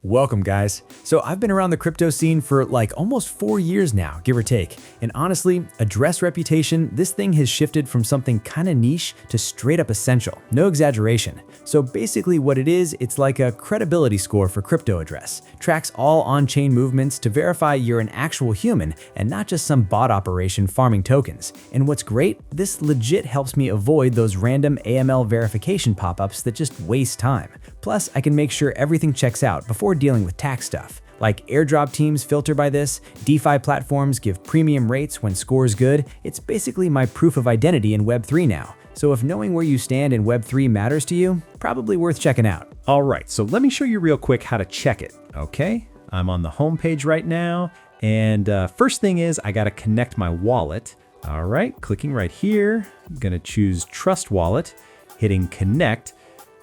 Welcome, guys. So I've been around the crypto scene for like almost 4 years now, give or take. And honestly, address reputation, this thing has shifted from something kind of niche to straight up essential. No exaggeration. So basically what it is, it's like a credibility score for crypto address. Tracks all on-chain movements to verify you're an actual human and not just some bot operation farming tokens. And what's great, this legit helps me avoid those random AML verification pop-ups that just waste time. Plus, I can make sure everything checks out before dealing with tax stuff. Like airdrop teams filter by this, DeFi platforms give premium rates when score's good. It's basically my proof of identity in Web3 now. So if knowing where you stand in Web3 matters to you, probably worth checking out. All right, so let me show you real quick how to check it, okay? I'm on the home page right now, and first thing is I gotta connect my wallet. All right, clicking right here, I'm gonna choose Trust Wallet, hitting connect.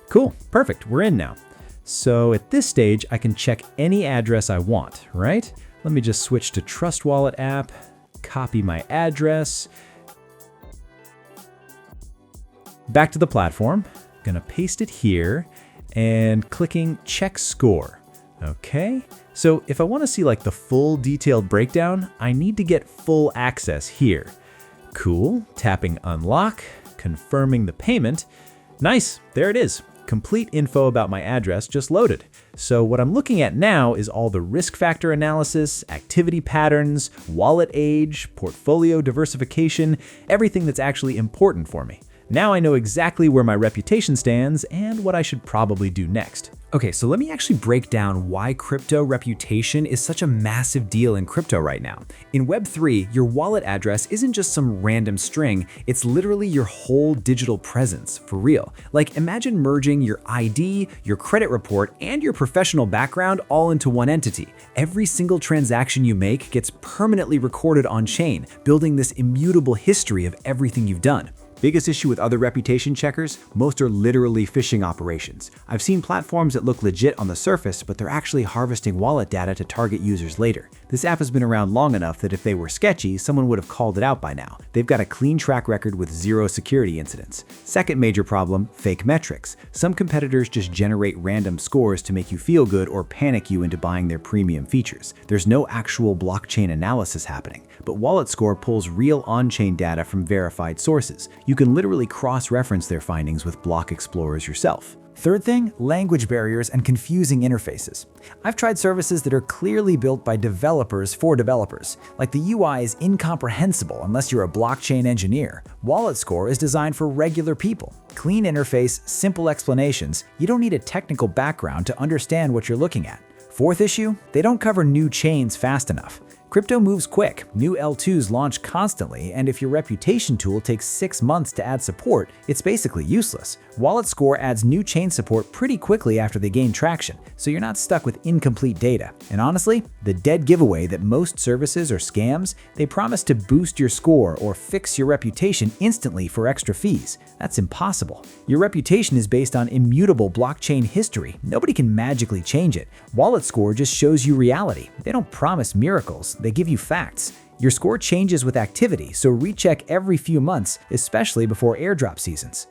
Cool, perfect, we're in now. So at this stage, I can check any address I want, right? Let me just switch to Trust Wallet app, copy my address. Back to the platform, gonna paste it here and clicking check score. Okay, so if I wanna see like the full detailed breakdown, I need to get full access here. Cool, tapping unlock, confirming the payment. Nice, there it is. Complete info about my address just loaded. So what I'm looking at now is all the risk factor analysis, activity patterns, wallet age, portfolio diversification, everything that's actually important for me. Now I know exactly where my reputation stands and what I should probably do next. Okay, so let me actually break down why crypto reputation is such a massive deal in crypto right now. In Web3, your wallet address isn't just some random string, it's literally your whole digital presence, for real. Like imagine merging your ID, your credit report, and your professional background all into one entity. Every single transaction you make gets permanently recorded on chain, building this immutable history of everything you've done. Biggest issue with other reputation checkers? Most are literally phishing operations. I've seen platforms that look legit on the surface, but they're actually harvesting wallet data to target users later. This app has been around long enough that if they were sketchy, someone would have called it out by now. They've got a clean track record with zero security incidents. Second major problem, fake metrics. Some competitors just generate random scores to make you feel good or panic you into buying their premium features. There's no actual blockchain analysis happening, but walletscore pulls real on-chain data from verified sources. You can literally cross-reference their findings with block explorers yourself. Third thing, language barriers and confusing interfaces. I've tried services that are clearly built by developers for developers. Like the UI is incomprehensible unless you're a blockchain engineer. walletscore is designed for regular people. Clean interface, simple explanations. You don't need a technical background to understand what you're looking at. Fourth issue, they don't cover new chains fast enough. Crypto moves quick, new L2s launch constantly, and if your reputation tool takes 6 months to add support, it's basically useless. walletscore adds new chain support pretty quickly after they gain traction, so you're not stuck with incomplete data. And honestly, the dead giveaway that most services are scams, they promise to boost your score or fix your reputation instantly for extra fees. That's impossible. Your reputation is based on immutable blockchain history. Nobody can magically change it. walletscore just shows you reality. They don't promise miracles. They give you facts. Your score changes with activity, so recheck every few months, especially before airdrop seasons.